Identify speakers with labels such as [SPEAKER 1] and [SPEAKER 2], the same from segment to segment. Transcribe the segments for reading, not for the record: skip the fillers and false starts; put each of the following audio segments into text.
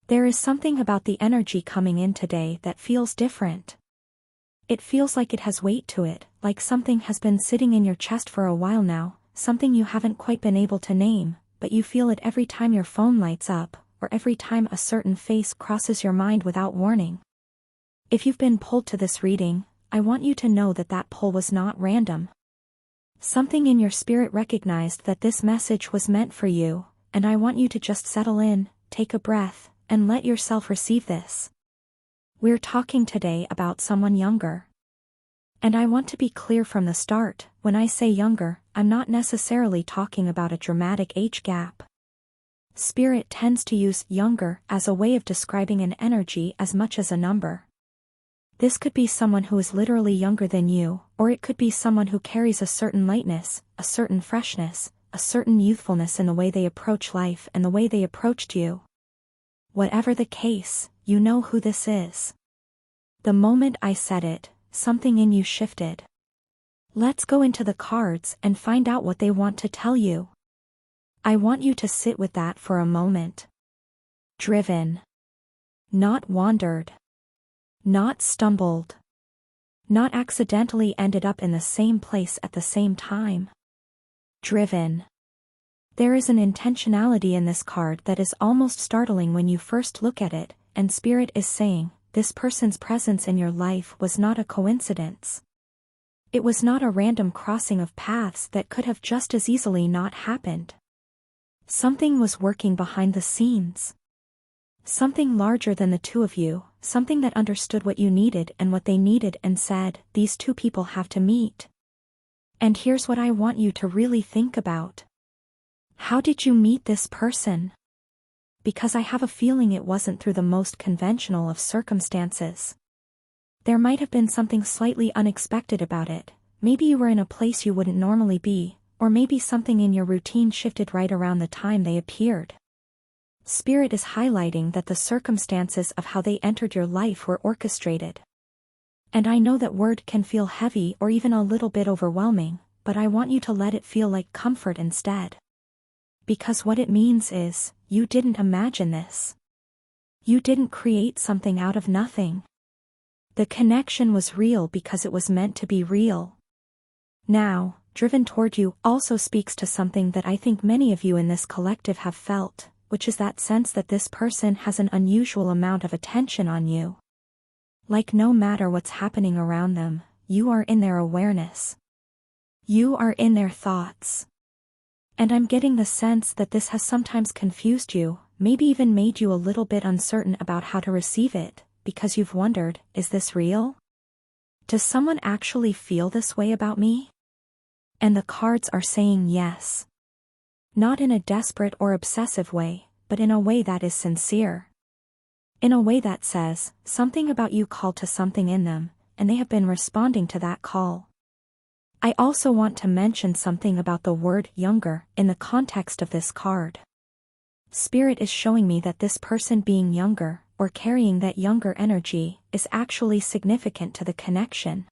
[SPEAKER 1] There is something about the energy coming in today that feels different. It feels like it has weight to it, like something has been sitting in your chest for a while now, something you haven't quite been able to name, but you feel it every time your phone lights up, or every time a certain face crosses your mind without warning. If you've been pulled to this reading, I want you to know that that pull was not random. Something in your spirit recognized that this message was meant for you, and I want you to just settle in, take a breath, and let yourself receive this. We're talking today about someone younger. And I want to be clear from the start, when I say younger, I'm not necessarily talking about a dramatic age gap. Spirit tends to use younger as a way of describing an energy as much as a number. This could be someone who is literally younger than you, or it could be someone who carries a certain lightness, a certain freshness, a certain youthfulness in the way they approach life and the way they approached you. Whatever the case, you know who this is. The moment I said it, something in you shifted. Let's go into the cards and find out what they want to tell you. I want you to sit with that for a moment. Driven. Not wandered. Not stumbled. Not accidentally ended up in the same place at the same time. Driven. There is an intentionality in this card that is almost startling when you first look at it, and Spirit is saying, this person's presence in your life was not a coincidence. It was not a random crossing of paths that could have just as easily not happened. Something was working behind the scenes. Something larger than the two of you, something that understood what you needed and what they needed and said, these two people have to meet. And here's what I want you to really think about. How did you meet this person? Because I have a feeling it wasn't through the most conventional of circumstances. There might have been something slightly unexpected about it. Maybe you were in a place you wouldn't normally be, or maybe something in your routine shifted right around the time they appeared. Spirit is highlighting that the circumstances of how they entered your life were orchestrated. And I know that word can feel heavy or even a little bit overwhelming, but I want you to let it feel like comfort instead. Because what it means is, you didn't imagine this. You didn't create something out of nothing. The connection was real because it was meant to be real. Now, driven toward you also speaks to something that I think many of you in this collective have felt, which is that sense that this person has an unusual amount of attention on you. Like no matter what's happening around them, you are in their awareness. You are in their thoughts. And I'm getting the sense that this has sometimes confused you, maybe even made you a little bit uncertain about how to receive it, because you've wondered, is this real? Does someone actually feel this way about me? And the cards are saying yes. Not in a desperate or obsessive way, but in a way that is sincere. In a way that says, something about you called to something in them, and they have been responding to that call. I also want to mention something about the word younger in the context of this card. Spirit is showing me that this person being younger, or carrying that younger energy, is actually significant to the connection.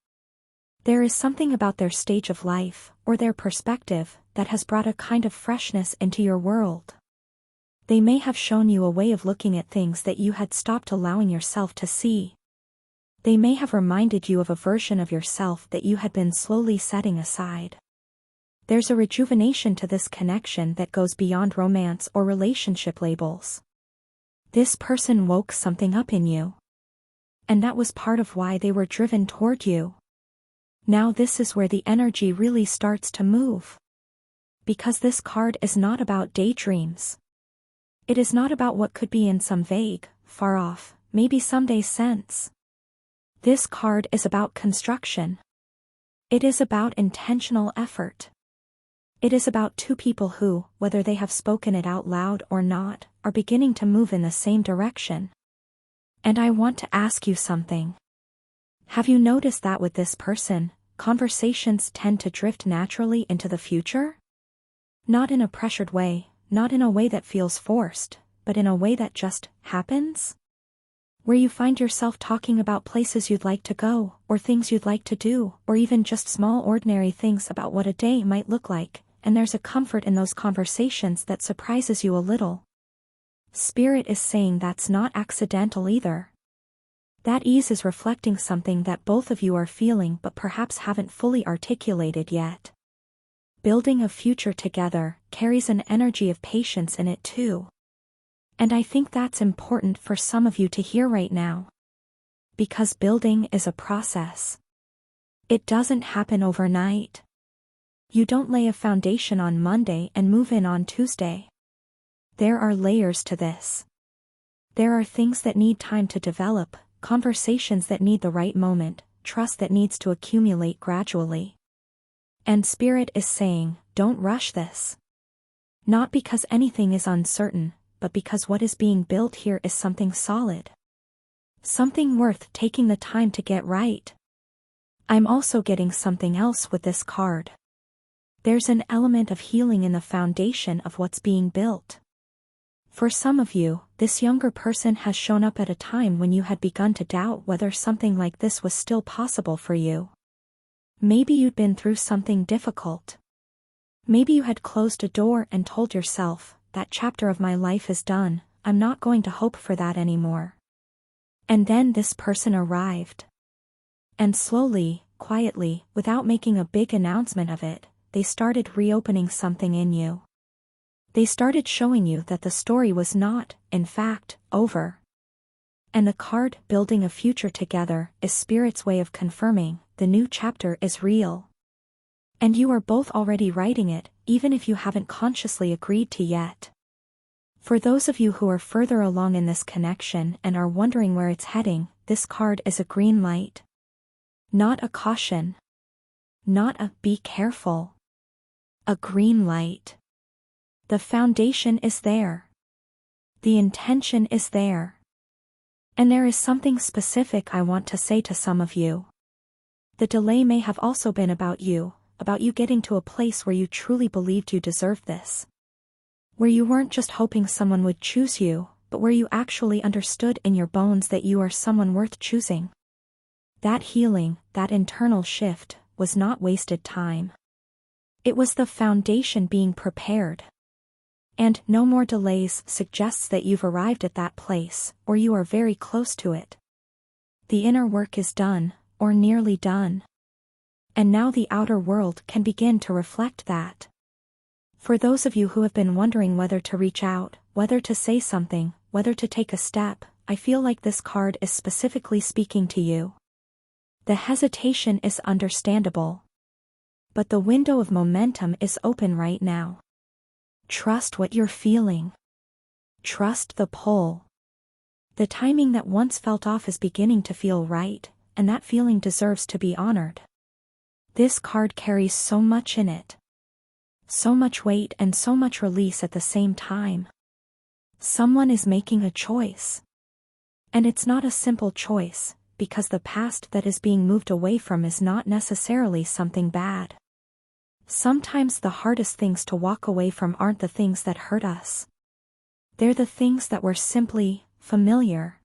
[SPEAKER 1] There is something about their stage of life, or their perspective, that has brought a kind of freshness into your world. They may have shown you a way of looking at things that you had stopped allowing yourself to see. They may have reminded you of a version of yourself that you had been slowly setting aside. There's a rejuvenation to this connection that goes beyond romance or relationship labels. This person woke something up in you. And that was part of why they were driven toward you. Now this is where the energy really starts to move. Because this card is not about daydreams. It is not about what could be in some vague, far off, maybe someday sense. This card is about construction. It is about intentional effort. It is about two people who, whether they have spoken it out loud or not, are beginning to move in the same direction. And I want to ask you something. Have you noticed that with this person, conversations tend to drift naturally into the future? Not in a pressured way, not in a way that feels forced, but in a way that just happens? Where you find yourself talking about places you'd like to go, or things you'd like to do, or even just small ordinary things about what a day might look like, and there's a comfort in those conversations that surprises you a little. Spirit is saying that's not accidental either. That ease is reflecting something that both of you are feeling but perhaps haven't fully articulated yet. Building a future together carries an energy of patience in it too. And I think that's important for some of you to hear right now. Because building is a process. It doesn't happen overnight. You don't lay a foundation on Monday and move in on Tuesday. There are layers to this. There are things that need time to develop, conversations that need the right moment, trust that needs to accumulate gradually. And Spirit is saying, don't rush this. Not because anything is uncertain, but because what is being built here is something solid. Something worth taking the time to get right. I'm also getting something else with this card. There's an element of healing in the foundation of what's being built. For some of you, this younger person has shown up at a time when you had begun to doubt whether something like this was still possible for you. Maybe you'd been through something difficult. Maybe you had closed a door and told yourself, that chapter of my life is done, I'm not going to hope for that anymore. And then this person arrived. And slowly, quietly, without making a big announcement of it, they started reopening something in you. They started showing you that the story was not, in fact, over. And the card, building a future together, is Spirit's way of confirming, the new chapter is real. And you are both already writing it, even if you haven't consciously agreed to yet. For those of you who are further along in this connection and are wondering where it's heading, this card is a green light. Not a caution. Not a be careful. A green light. The foundation is there. The intention is there. And there is something specific I want to say to some of you. The delay may have also been about you getting to a place where you truly believed you deserved this. Where you weren't just hoping someone would choose you, but where you actually understood in your bones that you are someone worth choosing. That healing, that internal shift, was not wasted time. It was the foundation being prepared. And no more delays suggests that you've arrived at that place, or you are very close to it. The inner work is done, or nearly done. And now the outer world can begin to reflect that. For those of you who have been wondering whether to reach out, whether to say something, whether to take a step, I feel like this card is specifically speaking to you. The hesitation is understandable. But the window of momentum is open right now. Trust what you're feeling. Trust the pull. The timing that once felt off is beginning to feel right, and that feeling deserves to be honored. This card carries so much in it. So much weight and so much release at the same time. Someone is making a choice. And it's not a simple choice, because the past that is being moved away from is not necessarily something bad. Sometimes the hardest things to walk away from aren't the things that hurt us. They're the things that were simply familiar.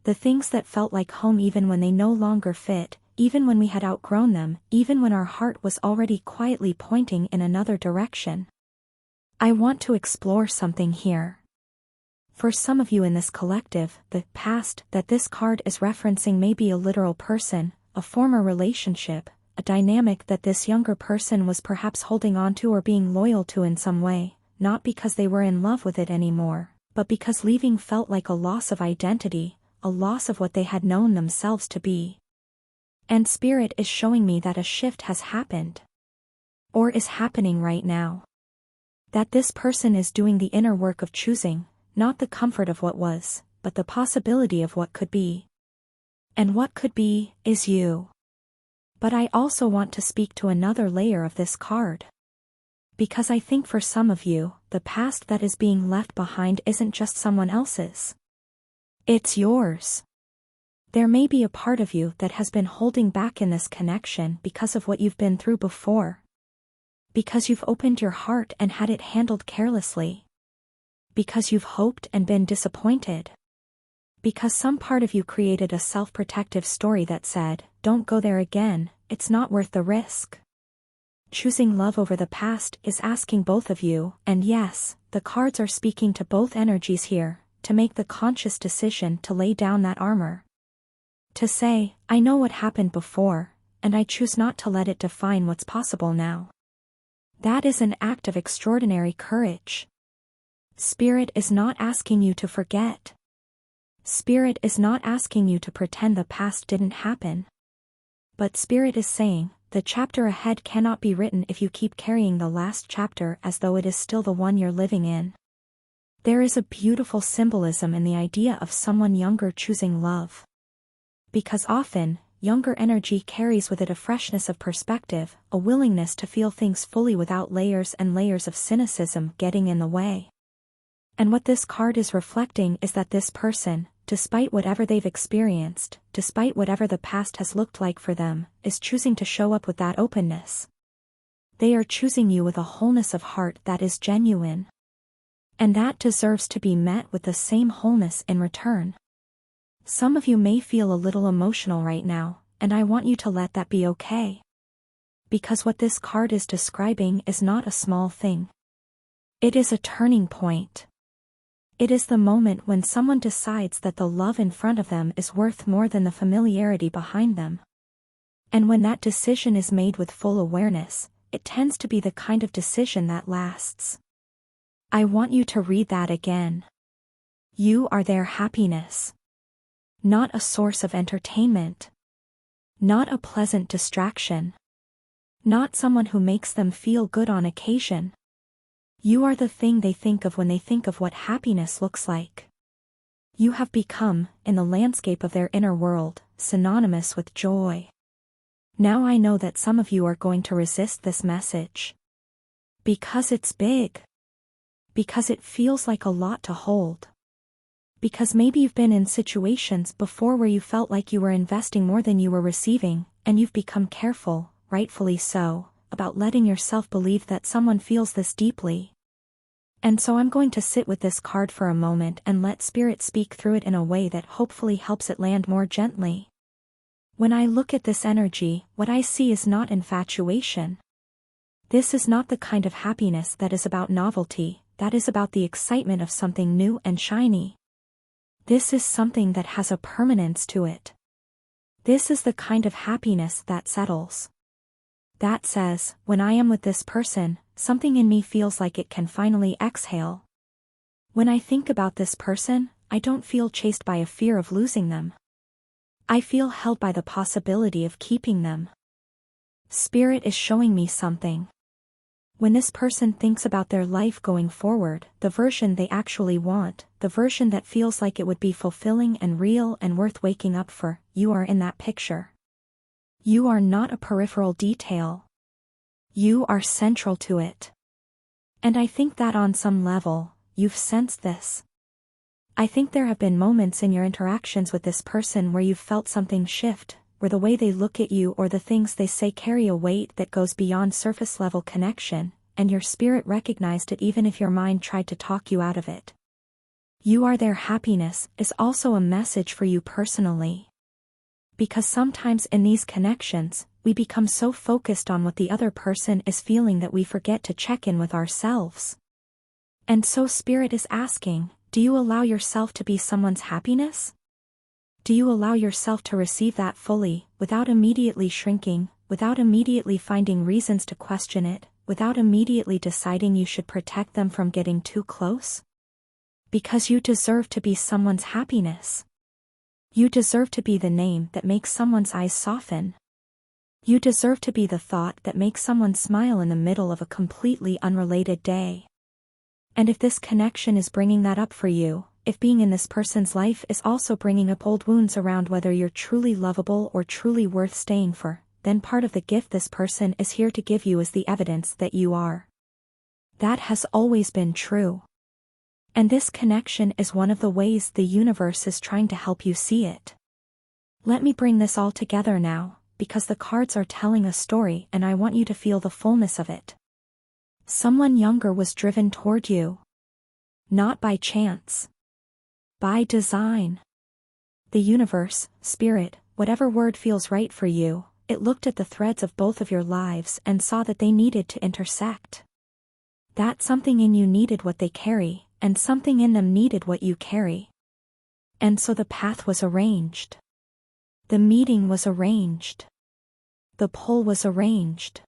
[SPEAKER 1] The things that felt like home even when they no longer fit, even when we had outgrown them, even when our heart was already quietly pointing in another direction. I want to explore something here. For some of you in this collective, the past that this card is referencing may be a literal person, a former relationship, a dynamic that this younger person was perhaps holding on to or being loyal to in some way, not because they were in love with it anymore, but because leaving felt like a loss of identity, a loss of what they had known themselves to be. And Spirit is showing me that a shift has happened. Or is happening right now. That this person is doing the inner work of choosing, not the comfort of what was, but the possibility of what could be. And what could be, is you. But I also want to speak to another layer of this card. Because I think for some of you, the past that is being left behind isn't just someone else's. It's yours. There may be a part of you that has been holding back in this connection because of what you've been through before. Because you've opened your heart and had it handled carelessly. Because you've hoped and been disappointed. Because some part of you created a self-protective story that said, don't go there again, it's not worth the risk. Choosing love over the past is asking both of you, and yes, the The cards are speaking to both energies here, to make the conscious decision to lay down that armor. To say, I know what happened before, and I choose not to let it define what's possible now. That is an act of extraordinary courage. Spirit is not asking you to forget. Spirit is not asking you to pretend the past didn't happen. But Spirit is saying, the chapter ahead cannot be written if you keep carrying the last chapter as though it is still the one you're living in. There is a beautiful symbolism in the idea of someone younger choosing love. Because often, younger energy carries with it a freshness of perspective, a willingness to feel things fully without layers and layers of cynicism getting in the way. And what this card is reflecting is that this person, despite whatever they've experienced, despite whatever the past has looked like for them, is choosing to show up with that openness. They are choosing you with a wholeness of heart that is genuine. And that deserves to be met with the same wholeness in return. Some of you may feel a little emotional right now, and I want you to let that be okay. Because what this card is describing is not a small thing. It is a turning point. It is the moment when someone decides that the love in front of them is worth more than the familiarity behind them. And when that decision is made with full awareness, it tends to be the kind of decision that lasts. I want you to read that again. You are their happiness. Not a source of entertainment. Not a pleasant distraction. Not someone who makes them feel good on occasion. You are the thing they think of when they think of what happiness looks like. You have become, in the landscape of their inner world, synonymous with joy. Now I know that some of you are going to resist this message. Because it's big. Because it feels like a lot to hold. Because maybe you've been in situations before where you felt like you were investing more than you were receiving, and you've become careful, rightfully so, about letting yourself believe that someone feels this deeply. And so I'm going to sit with this card for a moment and let Spirit speak through it in a way that hopefully helps it land more gently. When I look at this energy, what I see is not infatuation. This is not the kind of happiness that is about novelty, that is about the excitement of something new and shiny. This is something that has a permanence to it. This is the kind of happiness that settles. That says, when I am with this person, something in me feels like it can finally exhale. When I think about this person, I don't feel chased by a fear of losing them. I feel held by the possibility of keeping them. Spirit is showing me something. When this person thinks about their life going forward, the version they actually want, the version that feels like it would be fulfilling and real and worth waking up for, you are in that picture. You are not a peripheral detail. You are central to it. And I think that on some level, you've sensed this. I think there have been moments in your interactions with this person where you've felt something shift, where the way they look at you or the things they say carry a weight that goes beyond surface-level connection, and your spirit recognized it even if your mind tried to talk you out of it. You are their happiness is also a message for you personally. Because sometimes in these connections, we become so focused on what the other person is feeling that we forget to check in with ourselves. And so Spirit is asking, do you allow yourself to be someone's happiness? Do you allow yourself to receive that fully, without immediately shrinking, without immediately finding reasons to question it, without immediately deciding you should protect them from getting too close? Because you deserve to be someone's happiness. You deserve to be the name that makes someone's eyes soften. You deserve to be the thought that makes someone smile in the middle of a completely unrelated day. And if this connection is bringing that up for you, if being in this person's life is also bringing up old wounds around whether you're truly lovable or truly worth staying for, then part of the gift this person is here to give you is the evidence that you are. That has always been true. And this connection is one of the ways the universe is trying to help you see it. Let me bring this all together now, because the cards are telling a story and I want you to feel the fullness of it. Someone younger was driven toward you. Not by chance. By design. The universe, spirit, whatever word feels right for you, it looked at the threads of both of your lives and saw that they needed to intersect. That something in you needed what they carry, and something in them needed what you carry. And so the path was arranged. The meeting was arranged. The pull was arranged.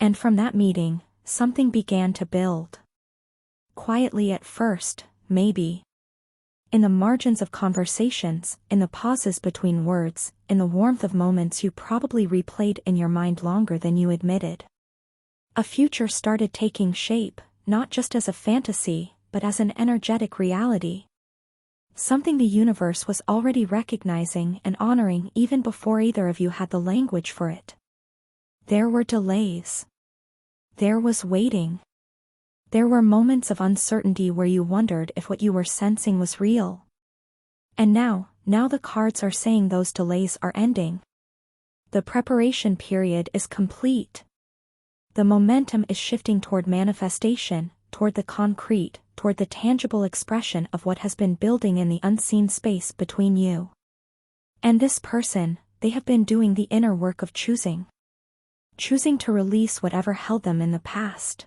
[SPEAKER 1] And from that meeting, something began to build. Quietly at first, maybe. In the margins of conversations, in the pauses between words, in the warmth of moments you probably replayed in your mind longer than you admitted. A future started taking shape, not just as a fantasy, but as an energetic reality. Something the universe was already recognizing and honoring even before either of you had the language for it. There were delays. There was waiting. There were moments of uncertainty where you wondered if what you were sensing was real. And now the cards are saying those delays are ending. The preparation period is complete. The momentum is shifting toward manifestation, toward the concrete, toward the tangible expression of what has been building in the unseen space between you. And this person, they have been doing the inner work of choosing. Choosing to release whatever held them in the past.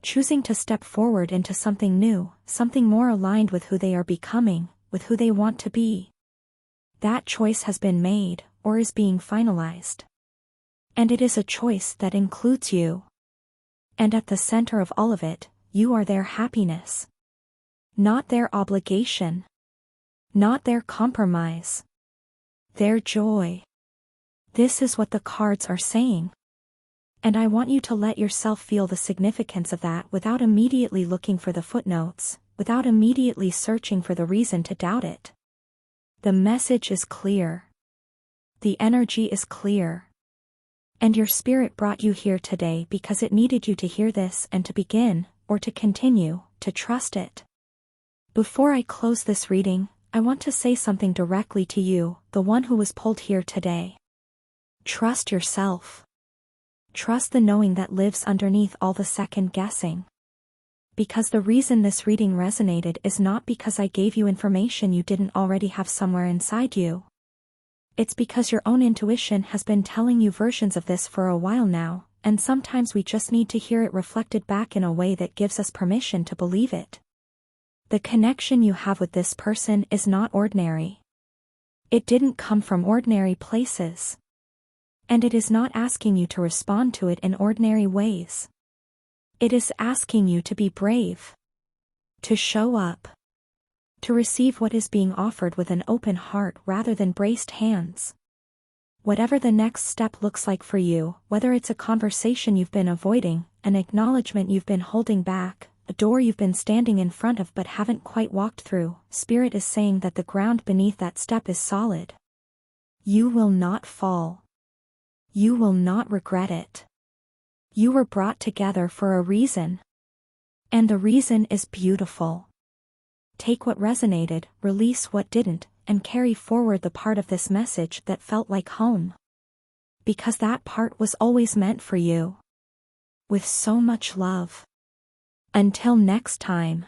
[SPEAKER 1] Choosing to step forward into something new, something more aligned with who they are becoming, with who they want to be. That choice has been made, or is being finalized. And it is a choice that includes you. And at the center of all of it, you are their happiness. Not their obligation. Not their compromise. Their joy. This is what the cards are saying. And I want you to let yourself feel the significance of that without immediately looking for the footnotes, without immediately searching for the reason to doubt it. The message is clear. The energy is clear. And your spirit brought you here today because it needed you to hear this and to begin, or to continue, to trust it. Before I close this reading, I want to say something directly to you, the one who was pulled here today. Trust yourself. Trust the knowing that lives underneath all the second guessing. Because the reason this reading resonated is not because I gave you information you didn't already have somewhere inside you. It's because your own intuition has been telling you versions of this for a while now, and sometimes we just need to hear it reflected back in a way that gives us permission to believe it. The connection you have with this person is not ordinary. It didn't come from ordinary places. And it is not asking you to respond to it in ordinary ways. It is asking you to be brave. To show up. To receive what is being offered with an open heart rather than braced hands. Whatever the next step looks like for you, whether it's a conversation you've been avoiding, an acknowledgement you've been holding back, a door you've been standing in front of but haven't quite walked through, Spirit is saying that the ground beneath that step is solid. You will not fall. You will not regret it. You were brought together for a reason. And the reason is beautiful. Take what resonated, release what didn't, and carry forward the part of this message that felt like home. Because that part was always meant for you. With so much love. Until next time.